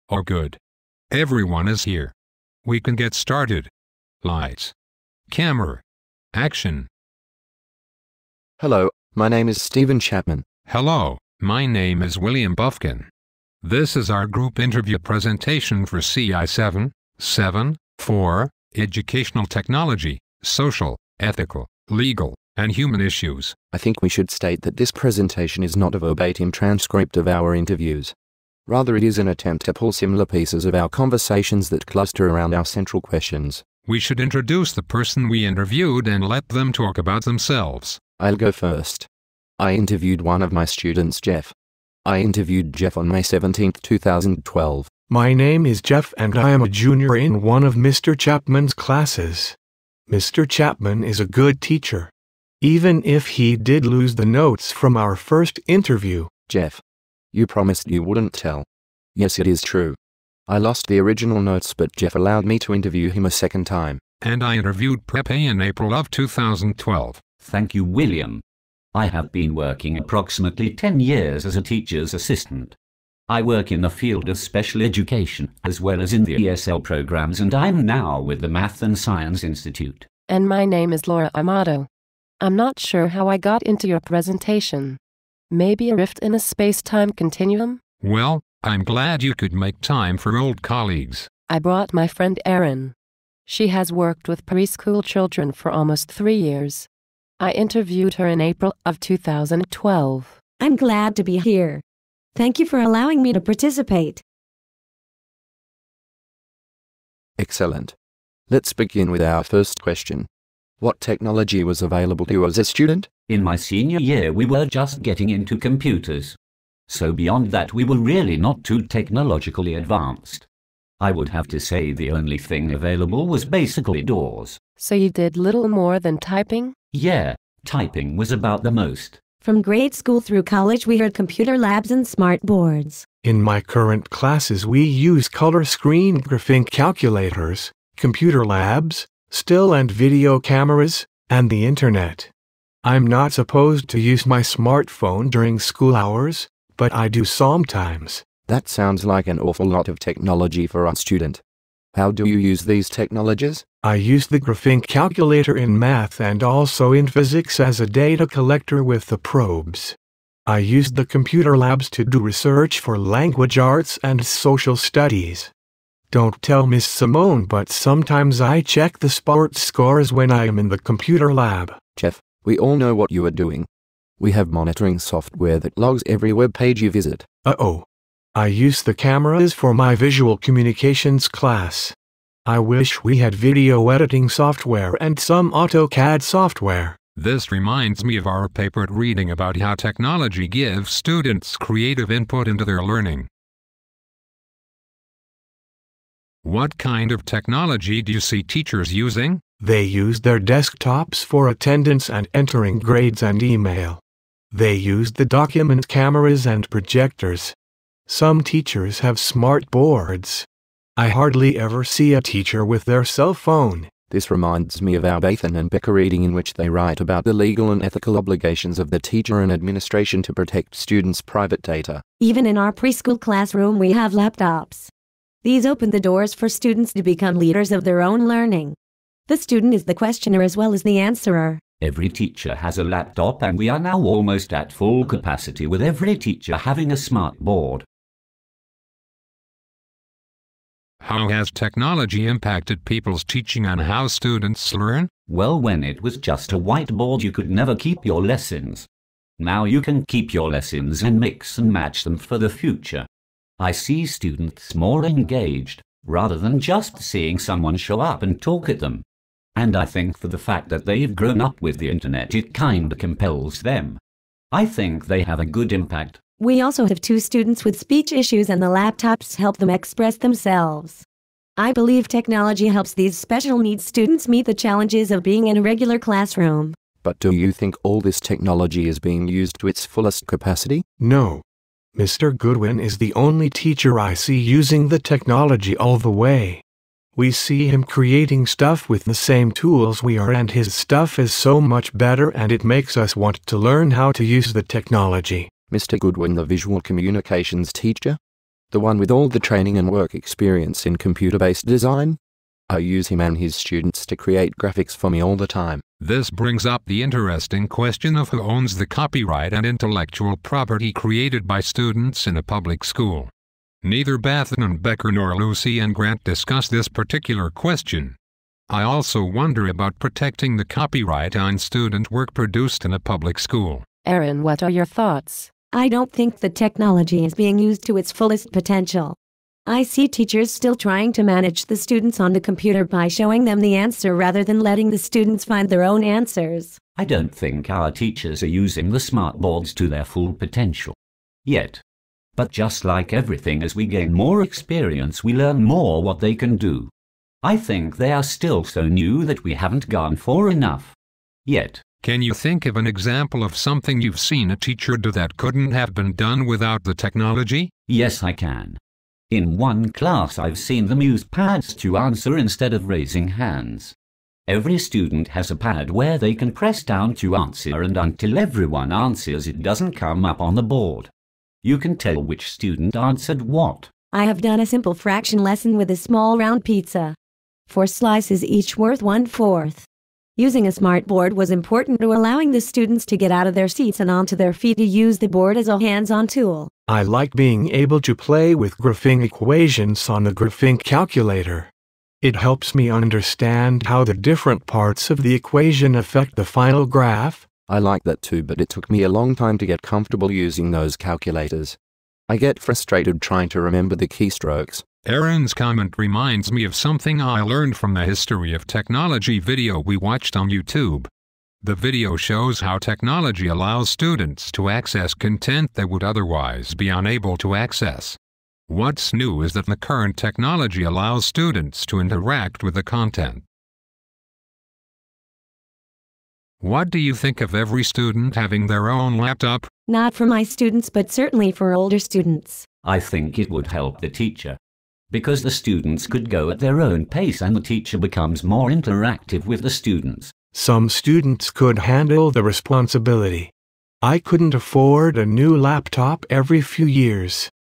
Oh good. Everyone is here. We can get started. Lights. Camera. Action. Hello, my name is Stephen Chapman. Hello, my name is William Buffkin. This is our group interview presentation for CI774, Educational Technology, Social, Ethical, Legal, and Human Issues. I think we should state that this presentation is not a verbatim transcript of our interviews. Rather, it is an attempt to pull similar pieces of our conversations that cluster around our central questions. We should introduce the person we interviewed and let them talk about themselves. I'll go first. I interviewed one of my students, Jeff. I interviewed Jeff on May 17, 2012. My name is Jeff and I am a junior in one of Mr. Chapman's classes. Mr. Chapman is a good teacher, even if he did lose the notes from our first interview. Jeff, you promised you wouldn't tell. Yes, it is true. I lost the original notes, but Jeff allowed me to interview him a second time. And I interviewed Pepe in April of 2012. Thank you, William. I have been working approximately 10 years as a teacher's assistant. I work in the field of special education as well as in the ESL programs, and I'm now with the Math and Science Institute. And my name is Laura Amato. I'm not sure how I got into your presentation. Maybe a rift in a space-time continuum? Well, I'm glad you could make time for old colleagues. I brought my friend Erin. She has worked with preschool children for almost 3 years. I interviewed her in April of 2012. I'm glad to be here. Thank you for allowing me to participate. Excellent. Let's begin with our first question. What technology was available to you as a student? In my senior year, we were just getting into computers. So beyond that, we were really not too technologically advanced. I would have to say the only thing available was basically DOS. So you did little more than typing? Yeah, typing was about the most. From grade school through college, we had computer labs and smart boards. In my current classes, we use color screen graphing calculators, computer labs, still and video cameras, and the internet. I'm not supposed to use my smartphone during school hours, but I do sometimes. That sounds like an awful lot of technology for a student. How do you use these technologies? I use the graphing calculator in math and also in physics as a data collector with the probes. I used the computer labs to do research for language arts and social studies. Don't tell Miss Simone, but sometimes I check the sports scores when I am in the computer lab. Jeff, we all know what you are doing. We have monitoring software that logs every web page you visit. Uh-oh. I use the cameras for my visual communications class. I wish we had video editing software and some AutoCAD software. This reminds me of our paper at reading about how technology gives students creative input into their learning. What kind of technology do you see teachers using? They use their desktops for attendance and entering grades and email. They use the document cameras and projectors. Some teachers have smart boards. I hardly ever see a teacher with their cell phone. This reminds me of our Bathan and Becker reading, in which they write about the legal and ethical obligations of the teacher and administration to protect students' private data. Even in our preschool classroom, we have laptops. These open the doors for students to become leaders of their own learning. The student is the questioner as well as the answerer. Every teacher has a laptop, and we are now almost at full capacity with every teacher having a smart board. How has technology impacted people's teaching and how students learn? Well, when it was just a whiteboard, you could never keep your lessons. Now you can keep your lessons and mix and match them for the future. I see students more engaged, rather than just seeing someone show up and talk at them. And I think for the fact that they've grown up with the internet, it kinda compels them. I think they have a good impact. We also have 2 students with speech issues, and the laptops help them express themselves. I believe technology helps these special needs students meet the challenges of being in a regular classroom. But do you think all this technology is being used to its fullest capacity? No. Mr. Goodwin is the only teacher I see using the technology all the way. We see him creating stuff with the same tools we are, and his stuff is so much better, and it makes us want to learn how to use the technology. Mr. Goodwin, the visual communications teacher? The one with all the training and work experience in computer-based design? I use him and his students to create graphics for me all the time. This brings up the interesting question of who owns the copyright and intellectual property created by students in a public school. Neither Bathan and Becker nor Lucy and Grant discuss this particular question. I also wonder about protecting the copyright on student work produced in a public school. Aaron, what are your thoughts? I don't think the technology is being used to its fullest potential. I see teachers still trying to manage the students on the computer by showing them the answer rather than letting the students find their own answers. I don't think our teachers are using the smartboards to their full potential yet. But just like everything, as we gain more experience, we learn more what they can do. I think they are still so new that we haven't gone far enough yet. Can you think of an example of something you've seen a teacher do that couldn't have been done without the technology? Yes, I can. In one class I've seen them use pads to answer instead of raising hands. Every student has a pad where they can press down to answer, and until everyone answers it doesn't come up on the board. You can tell which student answered what. I have done a simple fraction lesson with a small round pizza. 4 slices each worth 1/4. Using a smartboard was important to allowing the students to get out of their seats and onto their feet to use the board as a hands-on tool. I like being able to play with graphing equations on the graphing calculator. It helps me understand how the different parts of the equation affect the final graph. I like that too, but it took me a long time to get comfortable using those calculators. I get frustrated trying to remember the keystrokes. Aaron's comment reminds me of something I learned from the History of Technology video we watched on YouTube. The video shows how technology allows students to access content they would otherwise be unable to access. What's new is that the current technology allows students to interact with the content. What do you think of every student having their own laptop? Not for my students, but certainly for older students. I think it would help the teacher, because the students could go at their own pace and the teacher becomes more interactive with the students. Some students could handle the responsibility. I couldn't afford a new laptop every few years.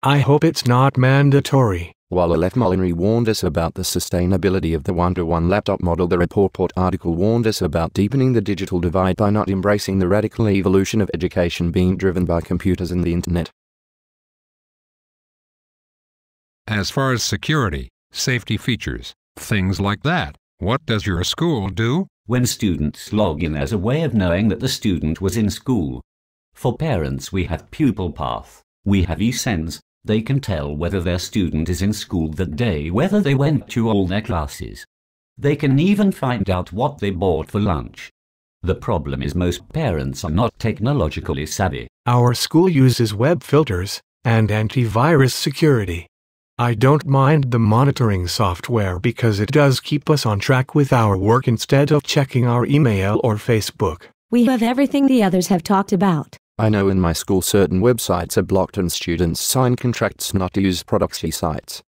I hope it's not mandatory. While Aleph Molinary warned us about the sustainability of the one-to-one laptop model, the report article warned us about deepening the digital divide by not embracing the radical evolution of education being driven by computers and the internet. As far as security, safety features, things like that, what does your school do? When students log in as a way of knowing that the student was in school. For parents, we have Pupil Path. We have eSense. They can tell whether their student is in school that day, whether they went to all their classes. They can even find out what they bought for lunch. The problem is most parents are not technologically savvy. Our school uses web filters and antivirus security. I don't mind the monitoring software because it does keep us on track with our work instead of checking our email or Facebook. We have everything the others have talked about. I know in my school certain websites are blocked and students sign contracts not to use proxy sites.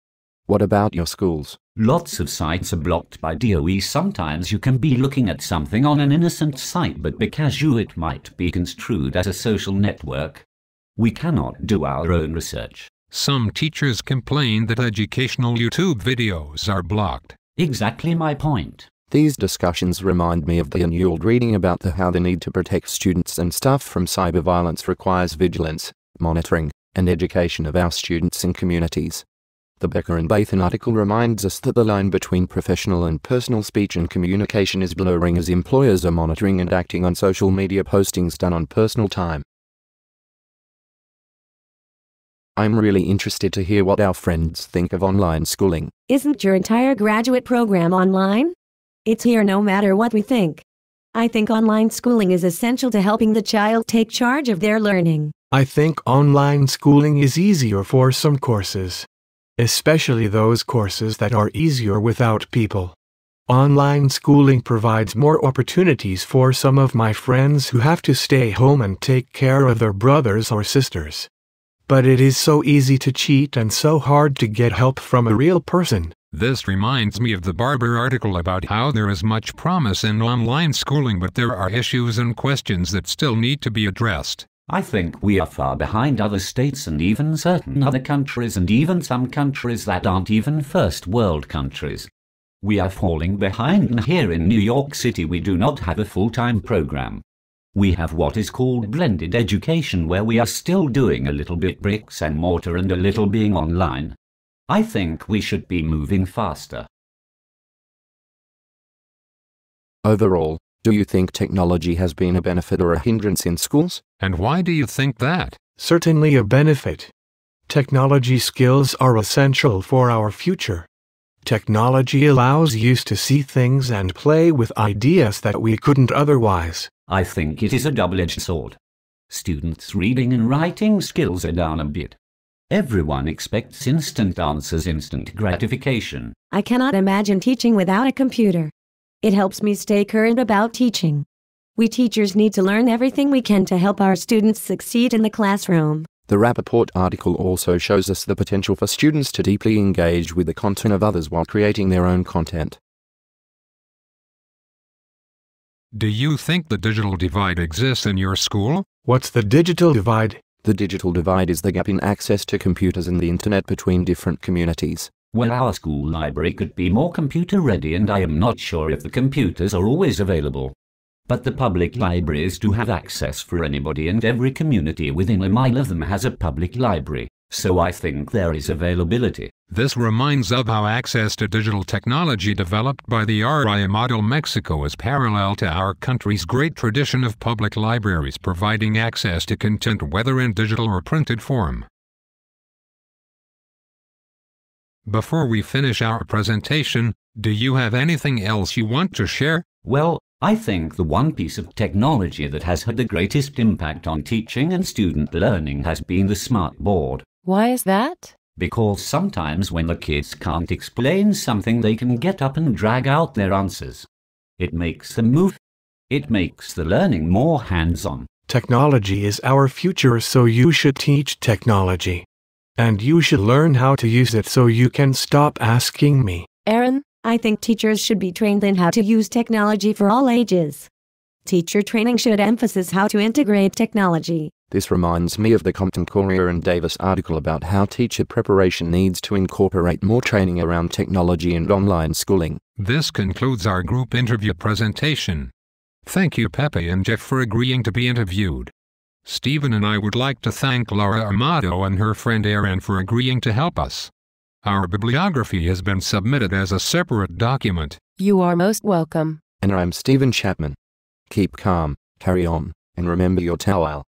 What about your schools? Lots of sites are blocked by DOE. Sometimes you can be looking at something on an innocent site, but because it might be construed as a social network, we cannot do our own research. Some teachers complain that educational YouTube videos are blocked. Exactly my point. These discussions remind me of the annual reading about how the need to protect students and staff from cyber violence requires vigilance, monitoring, and education of our students and communities. The Becker and Bathan article reminds us that the line between professional and personal speech and communication is blurring as employers are monitoring and acting on social media postings done on personal time. I'm really interested to hear what our friends think of online schooling. Isn't your entire graduate program online? It's here no matter what we think. I think online schooling is essential to helping the child take charge of their learning. I think online schooling is easier for some courses, especially those courses that are easier without people. Online schooling provides more opportunities for some of my friends who have to stay home and take care of their brothers or sisters. But it is so easy to cheat and so hard to get help from a real person. This reminds me of the Barber article about how there is much promise in online schooling, but there are issues and questions that still need to be addressed. I think we are far behind other states and even certain other countries and even some countries that aren't even first world countries. We are falling behind, and here in New York City we do not have a full-time program. We have what is called blended education, where we are still doing a little bit bricks and mortar and a little being online. I think we should be moving faster. Overall, do you think technology has been a benefit or a hindrance in schools? And why do you think that? Certainly a benefit. Technology skills are essential for our future. Technology allows you to see things and play with ideas that we couldn't otherwise. I think it is a double-edged sword. Students' reading and writing skills are down a bit. Everyone expects instant answers, instant gratification. I cannot imagine teaching without a computer. It helps me stay current about teaching. We teachers need to learn everything we can to help our students succeed in the classroom. The Rappaport article also shows us the potential for students to deeply engage with the content of others while creating their own content. Do you think the digital divide exists in your school? What's the digital divide? The digital divide is the gap in access to computers and the internet between different communities. Well, our school library could be more computer ready, and I am not sure if the computers are always available. But the public libraries do have access for anybody, and every community within a mile of them has a public library, so I think there is availability. This reminds of how access to digital technology developed by the RI model Mexico is parallel to our country's great tradition of public libraries providing access to content, whether in digital or printed form. Before we finish our presentation, do you have anything else you want to share? Well, I think the one piece of technology that has had the greatest impact on teaching and student learning has been the smart board. Why is that? Because sometimes when the kids can't explain something, they can get up and drag out their answers. It makes them move. It makes the learning more hands-on. Technology is our future, so you should teach technology. And you should learn how to use it so you can stop asking me. Aaron? I think teachers should be trained in how to use technology for all ages. Teacher training should emphasize how to integrate technology. This reminds me of the Compton Courier and Davis article about how teacher preparation needs to incorporate more training around technology and online schooling. This concludes our group interview presentation. Thank you, Pepe and Jeff, for agreeing to be interviewed. Stephen and I would like to thank Laura Amato and her friend Aaron for agreeing to help us. Our bibliography has been submitted as a separate document. You are most welcome. And I'm Stephen Chapman. Keep calm, carry on, and remember your towel.